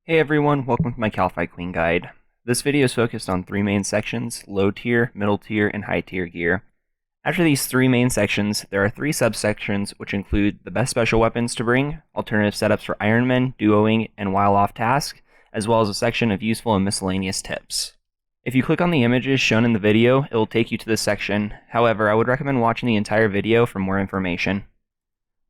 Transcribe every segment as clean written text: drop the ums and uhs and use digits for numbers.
Hey everyone, welcome to my Kalphite Queen guide. This video is focused on three main sections: low tier, middle tier, and high tier gear. After these three main sections, there are three subsections which include the best special weapons to bring, alternative setups for Iron Men, duoing, and while off task, as well as a section of useful and miscellaneous tips. If you click on the images shown in the video, it will take you to this section. However, I would recommend watching the entire video for more information.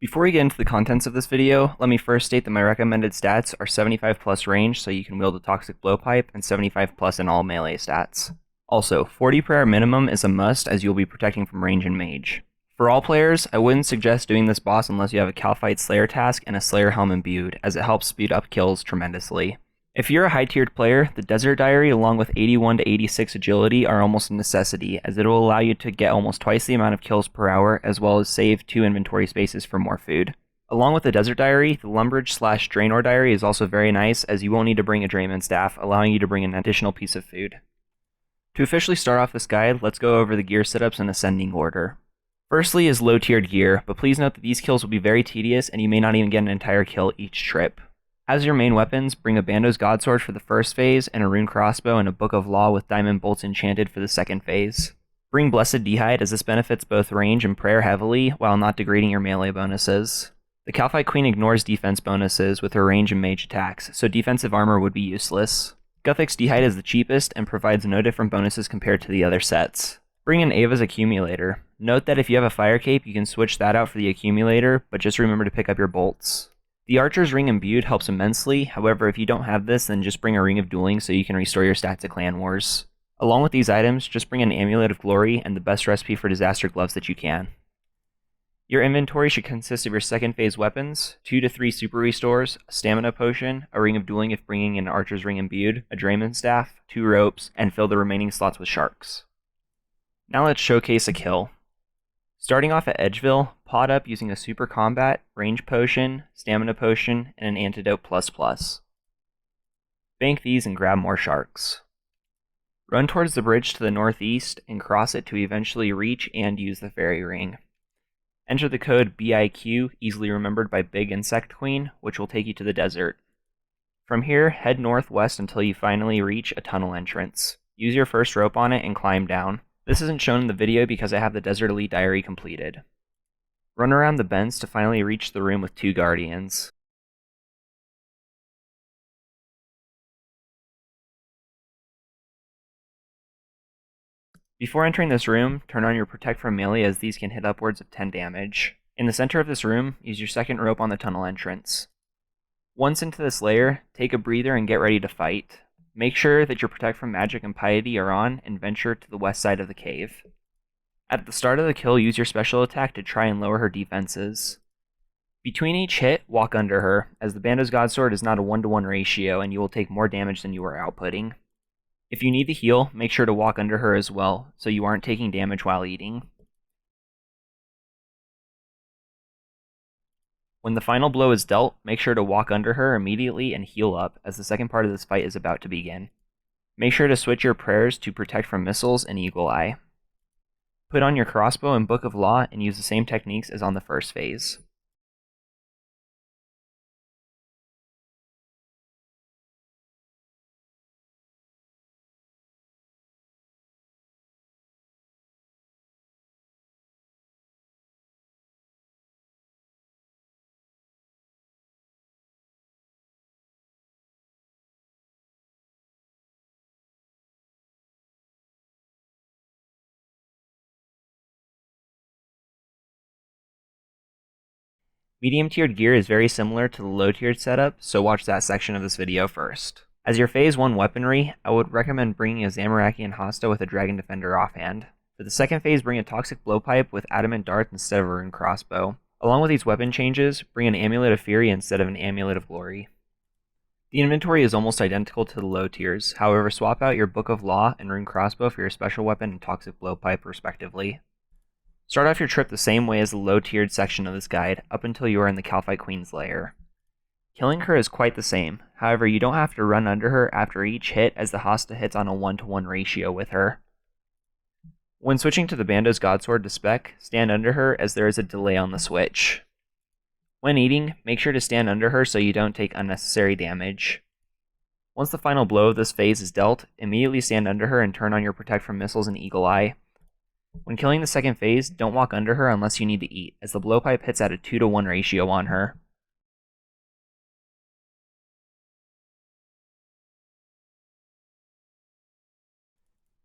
Before we get into the contents of this video, let me first state that my recommended stats are 75 plus range so you can wield a toxic blowpipe, and 75 plus in all melee stats. Also, 40 per hour minimum is a must as you'll be protecting from range and mage. For all players, I wouldn't suggest doing this boss unless you have a Kalphite Slayer task and a Slayer helm imbued, as it helps speed up kills tremendously. If you're a high-tiered player, the Desert Diary along with 81 to 86 agility are almost a necessity, as it will allow you to get almost twice the amount of kills per hour, as well as save 2 inventory spaces for more food. Along with the Desert Diary, the Lumbridge/Draenor Diary is also very nice, as you won't need to bring a Drayman staff, allowing you to bring an additional piece of food. To officially start off this guide, let's go over the gear setups in ascending order. Firstly is low-tiered gear, but please note that these kills will be very tedious and you may not even get an entire kill each trip. As your main weapons, bring a Bando's Godsword for the first phase, and a rune crossbow and a Book of Law with diamond bolts enchanted for the second phase. Bring Blessed D'hide, as this benefits both range and prayer heavily, while not degrading your melee bonuses. The Kalphite Queen ignores defense bonuses with her range and mage attacks, so defensive armor would be useless. Guthix D'hide is the cheapest and provides no different bonuses compared to the other sets. Bring in Ava's Accumulator. Note that if you have a fire cape, you can switch that out for the accumulator, but just remember to pick up your bolts. The Archer's Ring Imbued helps immensely, however if you don't have this then just bring a Ring of Dueling so you can restore your stats at Clan Wars. Along with these items, just bring an Amulet of Glory and the best recipe for Disaster Gloves that you can. Your inventory should consist of your second phase weapons, 2 to 3 super restores, a stamina potion, a Ring of Dueling if bringing an Archer's Ring Imbued, a Drayman staff, 2 ropes, and fill the remaining slots with sharks. Now let's showcase a kill. Starting off at Edgeville, pot up using a super combat, range potion, stamina potion, and an antidote ++. Bank these and grab more sharks. Run towards the bridge to the northeast and cross it to eventually reach and use the fairy ring. Enter the code BIQ, easily remembered by Big Insect Queen, which will take you to the desert. From here, head northwest until you finally reach a tunnel entrance. Use your first rope on it and climb down. This isn't shown in the video because I have the Desert Elite Diary completed. Run around the bends to finally reach the room with 2 guardians. Before entering this room, turn on your Protect from Melee as these can hit upwards of 10 damage. In the center of this room, use your second rope on the tunnel entrance. Once into this layer, take a breather and get ready to fight. Make sure that your Protect from Magic and Piety are on and venture to the west side of the cave. At the start of the kill, use your special attack to try and lower her defenses. Between each hit, walk under her, as the Bando's Godsword is not a 1-to-1 ratio and you will take more damage than you are outputting. If you need to heal, make sure to walk under her as well, so you aren't taking damage while eating. When the final blow is dealt, make sure to walk under her immediately and heal up, as the second part of this fight is about to begin. Make sure to switch your prayers to Protect from Missiles and Eagle Eye. Put on your crossbow and Book of Law and use the same techniques as on the first phase. Medium-tiered gear is very similar to the low-tiered setup, so watch that section of this video first. As your Phase 1 weaponry, I would recommend bringing a Zamorakian Hosta with a Dragon Defender offhand. For the second phase, bring a Toxic Blowpipe with Adamant Darts instead of a Rune Crossbow. Along with these weapon changes, bring an Amulet of Fury instead of an Amulet of Glory. The inventory is almost identical to the low tiers, however swap out your Book of Law and Rune Crossbow for your special weapon and Toxic Blowpipe respectively. Start off your trip the same way as the low-tiered section of this guide, up until you are in the Kalphite Queen's lair. Killing her is quite the same, however you don't have to run under her after each hit as the Hosta hits on a 1-to-1 ratio with her. When switching to the Bando's Godsword to spec, stand under her as there is a delay on the switch. When eating, make sure to stand under her so you don't take unnecessary damage. Once the final blow of this phase is dealt, immediately stand under her and turn on your Protect from Missiles and Eagle Eye. When killing the second phase, don't walk under her unless you need to eat, as the blowpipe hits at a 2-to-1 ratio on her.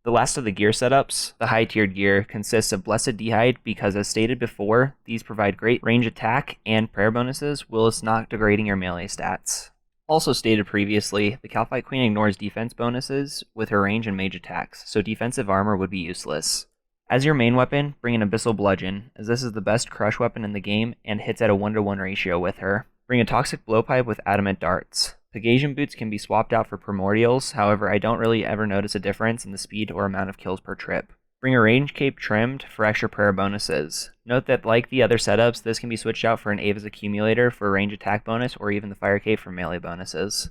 The last of the gear setups, the high-tiered gear, consists of Blessed D'hide because, as stated before, these provide great range attack and prayer bonuses whilst not degrading your melee stats. Also stated previously, the Kalphite Queen ignores defense bonuses with her range and mage attacks, so defensive armor would be useless. As your main weapon, bring an Abyssal Bludgeon, as this is the best crush weapon in the game and hits at a 1-to-1 ratio with her. Bring a Toxic Blowpipe with Adamant Darts. Pegasian Boots can be swapped out for Primordials, however I don't really ever notice a difference in the speed or amount of kills per trip. Bring a Range Cape trimmed for extra prayer bonuses. Note that like the other setups, this can be switched out for an Ava's Accumulator for a range attack bonus or even the Fire Cape for melee bonuses.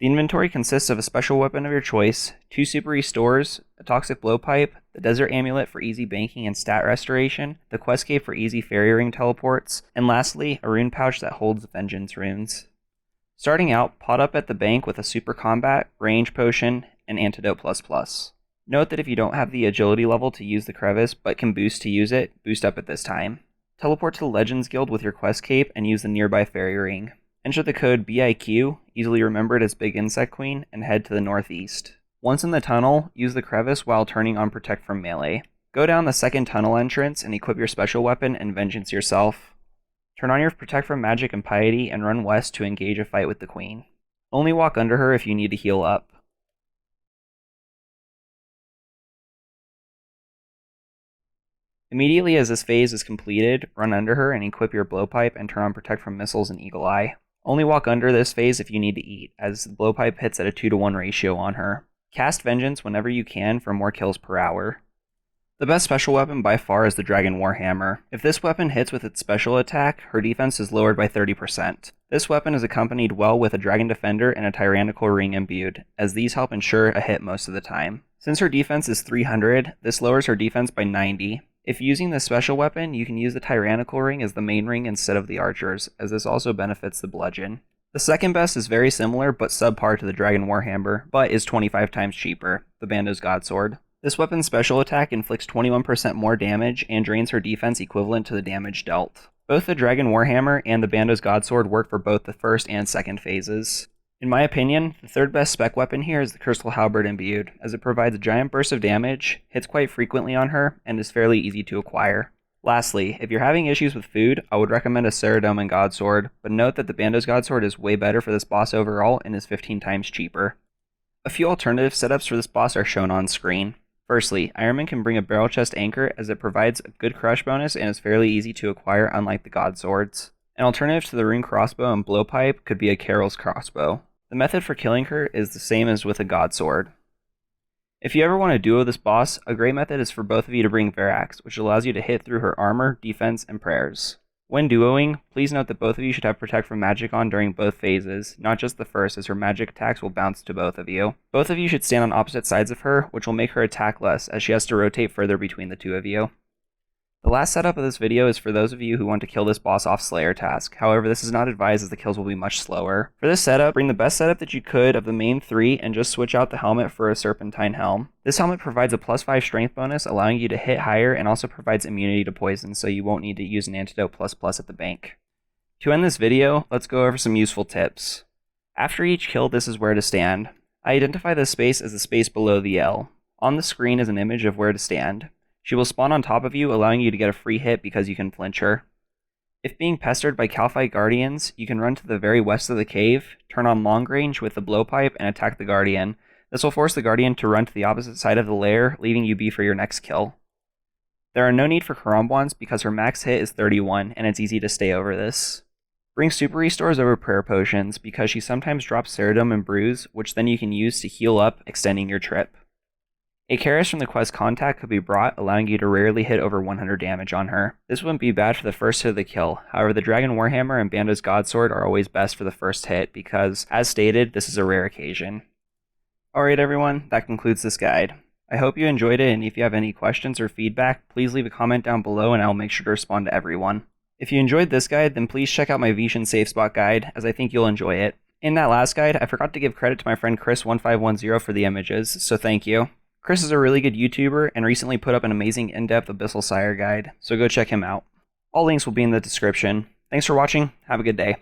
The inventory consists of a special weapon of your choice, 2 super restores, a Toxic Blowpipe, the Desert Amulet for easy banking and stat restoration, the Quest Cape for easy Fairy Ring teleports, and lastly, a rune pouch that holds Vengeance runes. Starting out, pot up at the bank with a Super Combat, Range Potion, and Antidote++. Note that if you don't have the agility level to use the crevice but can boost to use it, boost up at this time. Teleport to the Legends Guild with your Quest Cape and use the nearby Fairy Ring. Enter the code BIQ, easily remembered as Big Insect Queen, and head to the northeast. Once in the tunnel, use the crevice while turning on Protect from Melee. Go down the second tunnel entrance and equip your special weapon and Vengeance yourself. Turn on your Protect from Magic and Piety and run west to engage a fight with the Queen. Only walk under her if you need to heal up. Immediately as this phase is completed, run under her and equip your Blowpipe and turn on Protect from Missiles and Eagle Eye. Only walk under this phase if you need to eat, as the Blowpipe hits at a 2-to-1 ratio on her. Cast Vengeance whenever you can for more kills per hour. The best special weapon by far is the Dragon Warhammer. If this weapon hits with its special attack, her defense is lowered by 30%. This weapon is accompanied well with a Dragon Defender and a Tyrannical Ring imbued, as these help ensure a hit most of the time. Since her defense is 300, this lowers her defense by 90. If using this special weapon, you can use the Tyrannical Ring as the main ring instead of the archers, as this also benefits the bludgeon. The second best is very similar but subpar to the Dragon Warhammer, but is 25 times cheaper, the Bando's Godsword. This weapon's special attack inflicts 21% more damage and drains her defense equivalent to the damage dealt. Both the Dragon Warhammer and the Bando's Godsword work for both the first and second phases. In my opinion, the third best spec weapon here is the Crystal Halberd imbued, as it provides a giant burst of damage, hits quite frequently on her, and is fairly easy to acquire. Lastly, if you're having issues with food, I would recommend a Ceridome Godsword, but note that the Bando's Godsword is way better for this boss overall and is 15 times cheaper. A few alternative setups for this boss are shown on screen. Firstly, Ironman can bring a Barrel Chest Anchor as it provides a good crush bonus and is fairly easy to acquire unlike the Godswords. An alternative to the Rune Crossbow and Blowpipe could be a Carol's Crossbow. The method for killing her is the same as with a Godsword. If you ever want to duo this boss, a great method is for both of you to bring Verax, which allows you to hit through her armor, defense, and prayers. When duoing, please note that both of you should have Protect from Magic on during both phases, not just the first, as her magic attacks will bounce to both of you. Both of you should stand on opposite sides of her, which will make her attack less, as she has to rotate further between the two of you. The last setup of this video is for those of you who want to kill this boss off Slayer task, however this is not advised as the kills will be much slower. For this setup, bring the best setup that you could of the main 3 and just switch out the helmet for a Serpentine Helm. This helmet provides a +5 strength bonus, allowing you to hit higher, and also provides immunity to poison, so you won't need to use an Antidote++ at the bank. To end this video, let's go over some useful tips. After each kill, this is where to stand. I identify this space as the space below the L. On the screen is an image of where to stand. She will spawn on top of you, allowing you to get a free hit because you can flinch her. If being pestered by Kalphite Guardians, you can run to the very west of the cave, turn on long range with the Blowpipe, and attack the Guardian. This will force the Guardian to run to the opposite side of the lair, leaving you be for your next kill. There are no need for Karambwans because her max hit is 31, and it's easy to stay over this. Bring Super Restores over Prayer Potions because she sometimes drops Ceridome and Bruise, which then you can use to heal up, extending your trip. A Karis from the quest Contact could be brought, allowing you to rarely hit over 100 damage on her. This wouldn't be bad for the first hit of the kill, however the Dragon Warhammer and Bando's Godsword are always best for the first hit because, as stated, this is a rare occasion. Alright everyone, that concludes this guide. I hope you enjoyed it, and if you have any questions or feedback, please leave a comment down below and I'll make sure to respond to everyone. If you enjoyed this guide, then please check out my Vishan Safe Spot guide, as I think you'll enjoy it. In that last guide, I forgot to give credit to my friend Chris1510 for the images, so thank you. Chris is a really good YouTuber and recently put up an amazing in-depth Abyssal Sire guide, so go check him out. All links will be in the description. Thanks for watching, have a good day.